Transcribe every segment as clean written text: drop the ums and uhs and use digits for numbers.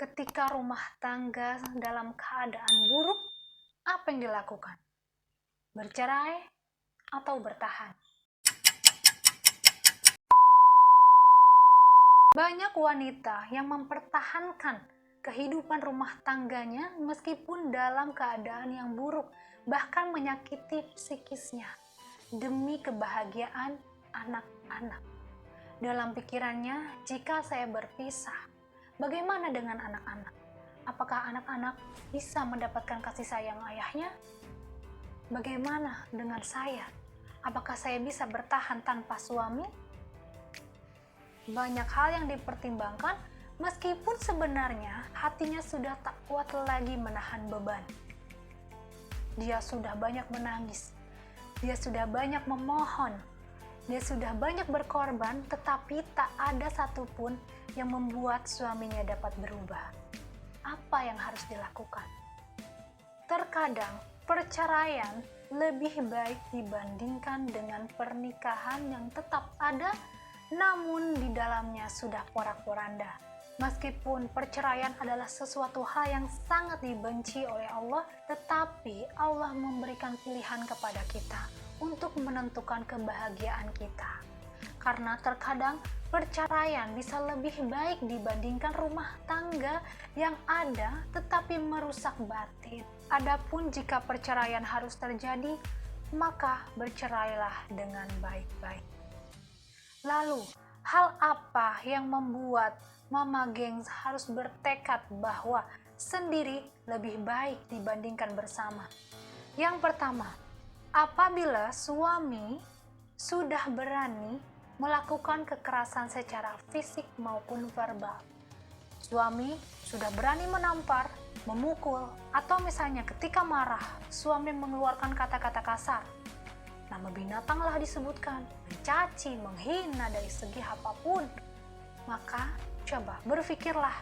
Ketika rumah tangga dalam keadaan buruk, apa yang dilakukan? Bercerai atau bertahan? Banyak wanita yang mempertahankan kehidupan rumah tangganya meskipun dalam keadaan yang buruk, bahkan menyakiti psikisnya demi kebahagiaan anak-anak. Dalam pikirannya, jika saya berpisah, bagaimana dengan anak-anak? Apakah anak-anak bisa mendapatkan kasih sayang ayahnya? Bagaimana dengan saya? Apakah saya bisa bertahan tanpa suami? Banyak hal yang dipertimbangkan, meskipun sebenarnya hatinya sudah tak kuat lagi menahan beban. Dia sudah banyak menangis, dia sudah banyak memohon, dia sudah banyak berkorban, tetapi tak ada satupun yang membuat suaminya dapat berubah. Apa yang harus dilakukan? Terkadang perceraian lebih baik dibandingkan dengan pernikahan yang tetap ada, namun di dalamnya sudah porak-poranda. Meskipun perceraian adalah sesuatu hal yang sangat dibenci oleh Allah, tetapi Allah memberikan pilihan kepada kita untuk menentukan kebahagiaan kita. Karena terkadang perceraian bisa lebih baik dibandingkan rumah tangga yang ada tetapi merusak batin. Adapun jika perceraian harus terjadi, maka bercerailah dengan baik-baik. Lalu, hal apa yang membuat Mama Gengs harus bertekad bahwa sendiri lebih baik dibandingkan bersama? Yang pertama, apabila suami sudah berani melakukan kekerasan secara fisik maupun verbal. Suami sudah berani menampar, memukul, atau misalnya ketika marah, suami mengeluarkan kata-kata kasar. Nama binatanglah disebutkan, mencaci, menghina dari segi apapun. Maka coba berpikirlah,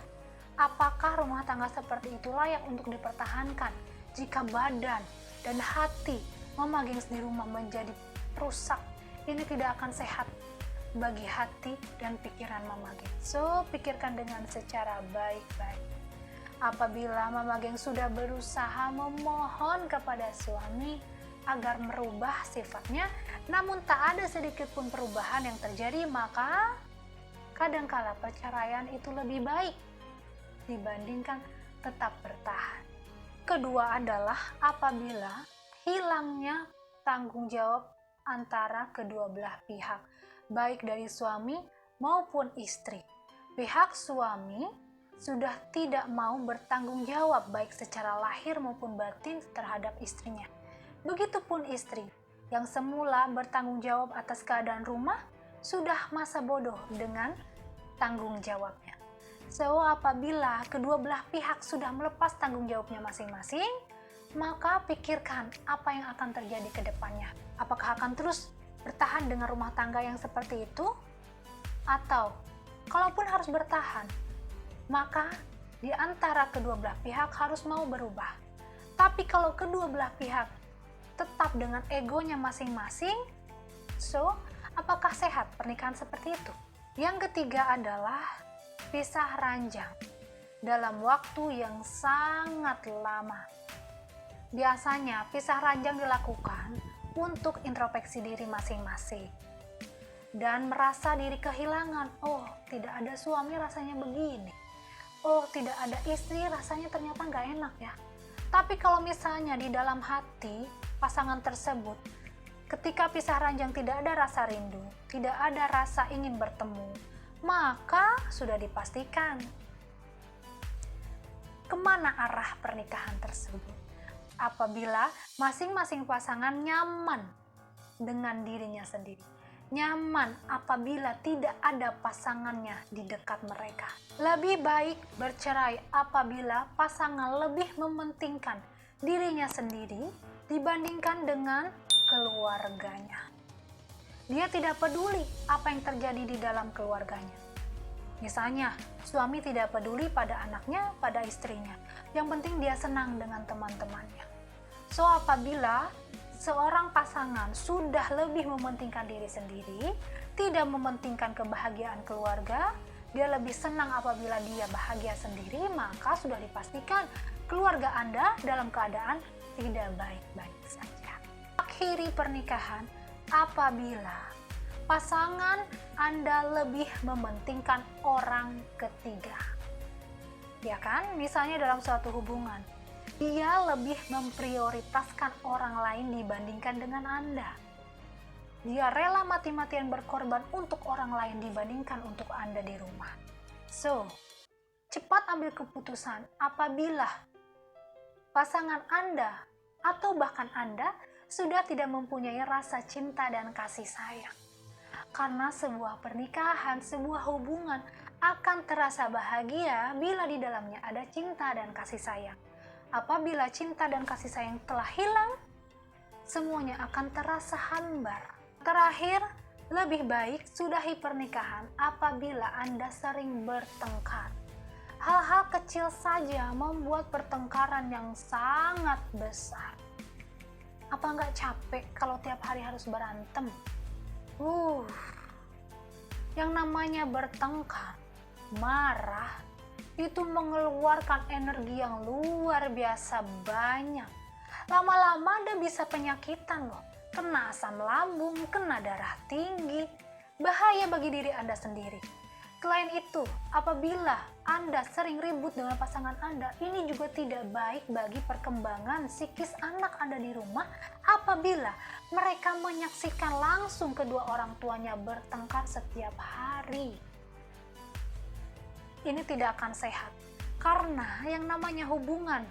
apakah rumah tangga seperti itu layak untuk dipertahankan jika badan dan hati Mama Gengs di rumah menjadi rusak? Ini tidak akan sehat bagi hati dan pikiran Mama Gengs. So, pikirkan dengan secara baik-baik. Apabila Mama Gengs sudah berusaha memohon kepada suami agar merubah sifatnya, namun tak ada sedikit pun perubahan yang terjadi, maka kadangkala perceraian itu lebih baik dibandingkan tetap bertahan. Kedua adalah apabila hilangnya tanggung jawab antara kedua belah pihak, baik dari suami maupun istri. Pihak suami sudah tidak mau bertanggung jawab baik secara lahir maupun batin terhadap istrinya. Begitupun istri yang semula bertanggung jawab atas keadaan rumah sudah masa bodoh dengan tanggung jawabnya. So, apabila kedua belah pihak sudah melepas tanggung jawabnya masing-masing, maka pikirkan apa yang akan terjadi ke depannya. Apakah akan terus bertahan dengan rumah tangga yang seperti itu? Atau, kalaupun harus bertahan, maka di antara kedua belah pihak harus mau berubah. Tapi kalau kedua belah pihak tetap dengan egonya masing-masing, so, apakah sehat pernikahan seperti itu? Yang ketiga adalah pisah ranjang dalam waktu yang sangat lama. Biasanya pisah ranjang dilakukan untuk introspeksi diri masing-masing dan merasa diri kehilangan. Oh, tidak ada suami rasanya begini. Oh, tidak ada istri rasanya ternyata nggak enak ya. Tapi kalau misalnya di dalam hati pasangan tersebut ketika pisah ranjang tidak ada rasa rindu, tidak ada rasa ingin bertemu, maka sudah dipastikan kemana arah pernikahan tersebut. Apabila masing-masing pasangan nyaman dengan dirinya sendiri, nyaman apabila tidak ada pasangannya di dekat mereka. Lebih baik bercerai apabila pasangan lebih mementingkan dirinya sendiri dibandingkan dengan keluarganya. Dia tidak peduli apa yang terjadi di dalam keluarganya. Misalnya, suami tidak peduli pada anaknya, pada istrinya. Yang penting dia senang dengan teman-temannya. So, apabila seorang pasangan sudah lebih mementingkan diri sendiri, tidak mementingkan kebahagiaan keluarga, dia lebih senang apabila dia bahagia sendiri, maka sudah dipastikan keluarga Anda dalam keadaan tidak baik-baik saja. Akhiri pernikahan apabila pasangan Anda lebih mementingkan orang ketiga. Ya kan? Misalnya dalam suatu hubungan, dia lebih memprioritaskan orang lain dibandingkan dengan Anda. Dia rela mati-matian berkorban untuk orang lain dibandingkan untuk Anda di rumah. So, cepat ambil keputusan apabila pasangan Anda atau bahkan Anda sudah tidak mempunyai rasa cinta dan kasih sayang. Karena sebuah pernikahan, sebuah hubungan akan terasa bahagia bila di dalamnya ada cinta dan kasih sayang. Apabila cinta dan kasih sayang telah hilang, semuanya akan terasa hambar. Terakhir, lebih baik sudahi pernikahan apabila Anda sering bertengkar. Hal-hal kecil saja membuat pertengkaran yang sangat besar. Apa nggak capek kalau tiap hari harus berantem? Yang namanya bertengkar, marah, itu mengeluarkan energi yang luar biasa banyak. Lama-lama Anda bisa penyakitan loh. Kena asam lambung, kena darah tinggi, bahaya bagi diri Anda sendiri. Selain itu, apabila Anda sering ribut dengan pasangan Anda, ini juga tidak baik bagi perkembangan psikis anak Anda di rumah apabila mereka menyaksikan langsung kedua orang tuanya bertengkar setiap hari. Ini tidak akan sehat, karena yang namanya hubungan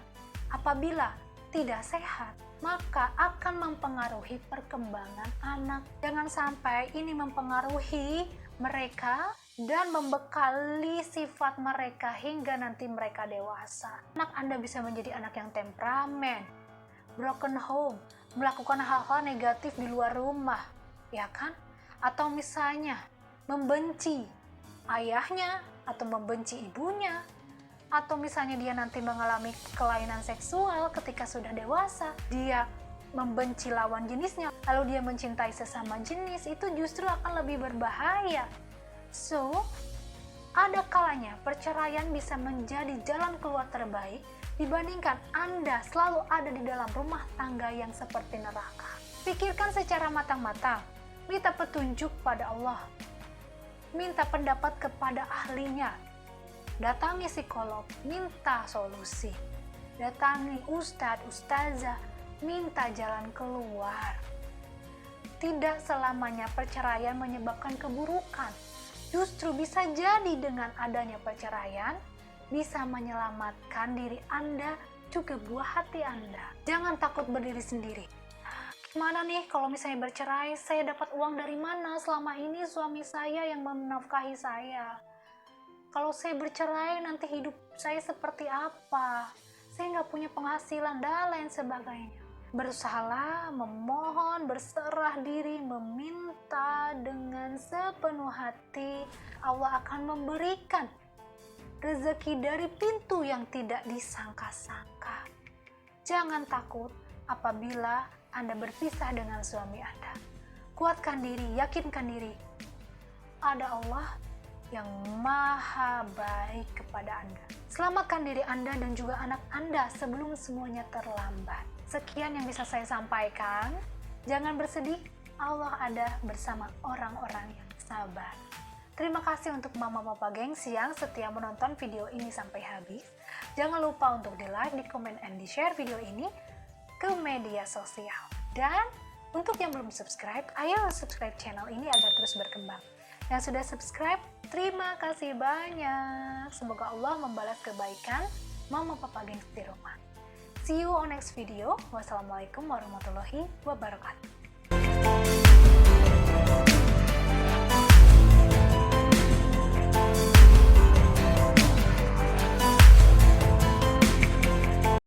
apabila tidak sehat, maka akan mempengaruhi perkembangan anak. Jangan sampai ini mempengaruhi mereka dan membekali sifat mereka hingga nanti mereka dewasa. Anak Anda bisa menjadi anak yang temperamen, broken home, melakukan hal-hal negatif di luar rumah, ya kan? Atau misalnya membenci ayahnya atau membenci ibunya, atau misalnya dia nanti mengalami kelainan seksual ketika sudah dewasa, dia membenci lawan jenisnya, lalu dia mencintai sesama jenis, itu justru akan lebih berbahaya. So, ada kalanya perceraian bisa menjadi jalan keluar terbaik dibandingkan Anda selalu ada di dalam rumah tangga yang seperti neraka. Pikirkan secara matang-matang, minta petunjuk pada Allah, minta pendapat kepada ahlinya, datangi psikolog, minta solusi. Datangi ustadz, ustazah, minta jalan keluar. Tidak selamanya perceraian menyebabkan keburukan. Justru bisa jadi dengan adanya perceraian, bisa menyelamatkan diri Anda, juga buah hati Anda. Jangan takut berdiri sendiri. Gimana nih kalau misalnya bercerai, saya dapat uang dari mana? Selama ini suami saya yang menafkahi saya. Kalau saya bercerai, nanti hidup saya seperti apa? Saya nggak punya penghasilan, dan lain sebagainya. Berusahalah, memohon, berserah diri, meminta dengan sepenuh hati. Allah akan memberikan rezeki dari pintu yang tidak disangka-sangka. Jangan takut apabila Anda berpisah dengan suami Anda. Kuatkan diri, yakinkan diri. Ada Allah yang maha baik kepada Anda. Selamatkan diri Anda dan juga anak Anda sebelum semuanya terlambat. Sekian yang bisa saya sampaikan. Jangan bersedih, Allah ada bersama orang-orang yang sabar. Terima kasih untuk mama papa gengsi yang setia menonton video ini sampai habis. Jangan lupa untuk di like, di komen, and di share video ini ke media sosial. Dan untuk yang belum subscribe, ayo subscribe channel ini agar terus berkembang. Yang sudah subscribe, terima kasih banyak. Semoga Allah membalas kebaikan mama papa gengs di rumah. See you on next video. Wassalamualaikum warahmatullahi wabarakatuh.